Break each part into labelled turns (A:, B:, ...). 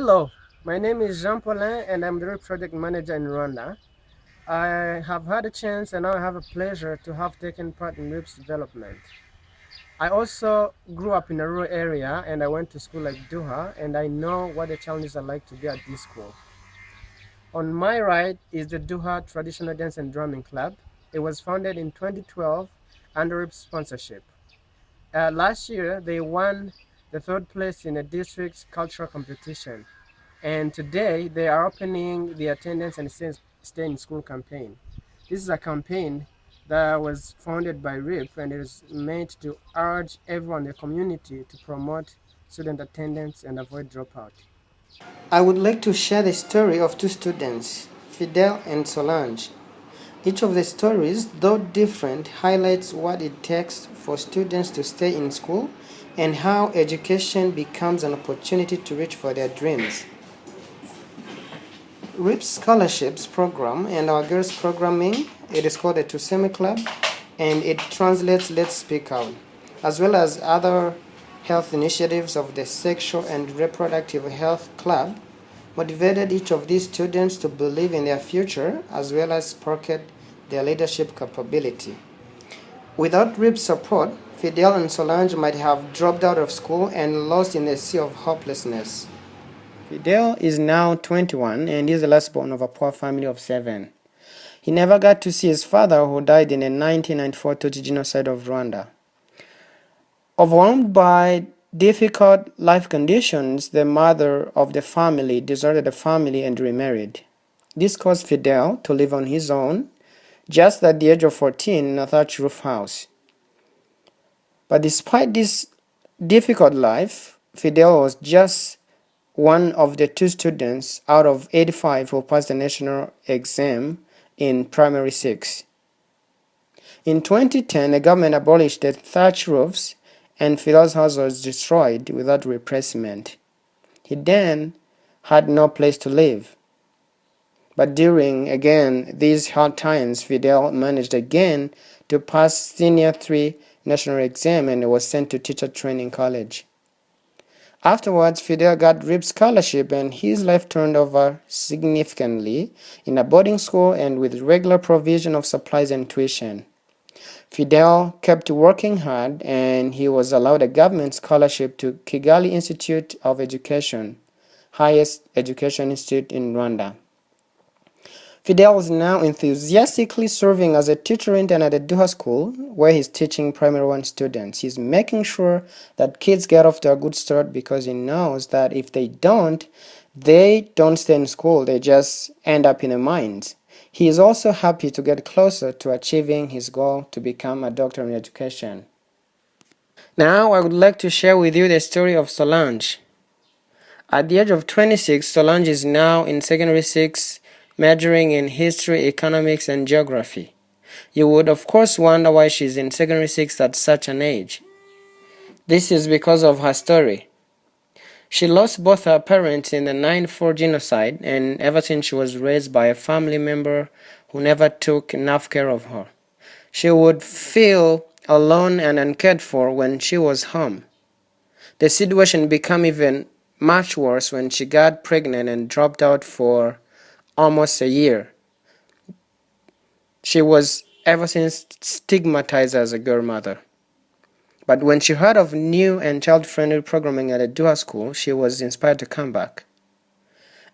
A: Hello, my name is Jean-Paulin and I'm the project manager in Rwanda. I have had a chance and now I have a pleasure to have taken part in RIP's development. I also grew up in a rural area and I went to school at Doha and I know what the challenges are like to be at this school. On my right is the Doha Traditional Dance and Drumming Club. It was founded in 2012 under RIP's sponsorship. Last year, they won the third place in a district cultural competition. And today they are opening the attendance and stay in school campaign. This is a campaign that was founded by RIP and it is meant to urge everyone in the community to promote student attendance and avoid dropout.
B: I would like to share the story of two students, Fidele and Solange. Each of the stories, though different, highlights what it takes for students to stay in school and how education becomes an opportunity to reach for their dreams. RIP's scholarships program and our girls programming, it is called the Tuseme Club, and it translates Let's Speak Out, as well as other health initiatives of the Sexual and Reproductive Health Club, motivated each of these students to believe in their future as well as sparked their leadership capability. Without RIP's support, Fidele and Solange might have dropped out of school and lost in the sea of hopelessness. Fidele is now 21 and is the last born of a poor family of 7. He never got to see his father, who died in the 1994 Tutsi genocide of Rwanda. Overwhelmed by difficult life conditions, the mother of the family deserted the family and remarried. This caused Fidele to live on his own, just at the age of 14 in a thatched roof house. But despite this difficult life, Fidele was just one of the 2 students out of 85 who passed the national exam in primary 6. In 2010, the government abolished the thatch roofs and Fidele's house was destroyed without replacement. He then had no place to live. But during, again, these hard times, Fidele managed again to pass Senior 3 national exam and was sent to teacher training college. Afterwards, Fidele got RIP scholarship and his life turned over significantly in a boarding school and with regular provision of supplies and tuition. Fidele kept working hard and he was allowed a government scholarship to Kigali Institute of Education, highest education institute in Rwanda. Fidele is now enthusiastically serving as a teacher intern at the Doha school where he's teaching primary 1 students. He's making sure that kids get off to a good start because he knows that if they don't stay in school, they just end up in the mines. He is also happy to get closer to achieving his goal to become a doctor in education. Now I would like to share with you the story of Solange. At the age of 26, Solange is now in secondary 6, majoring in history, economics, and geography. You would of course wonder why she's in secondary 6 at such an age. This is because of her story. She lost both her parents in the 94 genocide, and ever since she was raised by a family member who never took enough care of her. She would feel alone and uncared for when she was home. The situation became even much worse when she got pregnant and dropped out for almost a year. She was ever since stigmatized as a girl mother. But when she heard of new and child-friendly programming at a Doha school, she was inspired to come back.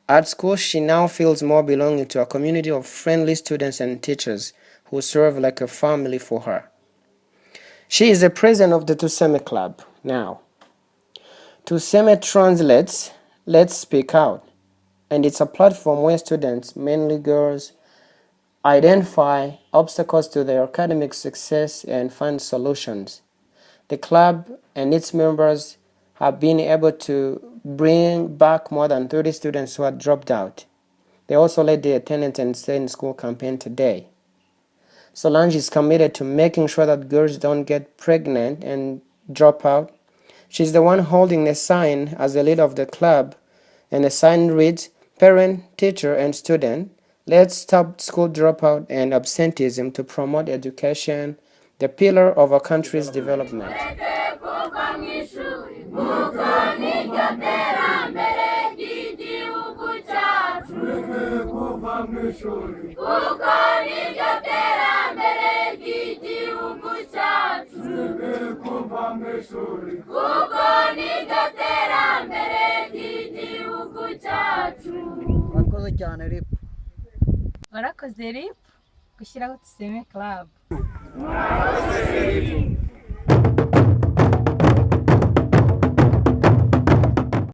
B: At school, she now feels more belonging to a community of friendly students and teachers who serve like a family for her. She is the president of the Tuseme Club now. Tuseme translates Let's Speak Out, and it's a platform where students, mainly girls, identify obstacles to their academic success and find solutions. The club and its members have been able to bring back more than 30 students who had dropped out. They also led the attendance and stay in school campaign today. Solange is committed to making sure that girls don't get pregnant and drop out. She's the one holding the sign as the leader of the club, and the sign reads, "Parent, teacher, and student, let's stop school dropout and absenteeism to promote education, the pillar of a country's development."
C: kuko niryo terambere ry'igihugu cyacu, kuko niryo terambere ry'igihugu cyacu.
D: Urakoze cyane Ripu.
E: Warakoze Ripu gushyiraho Tuseme Club.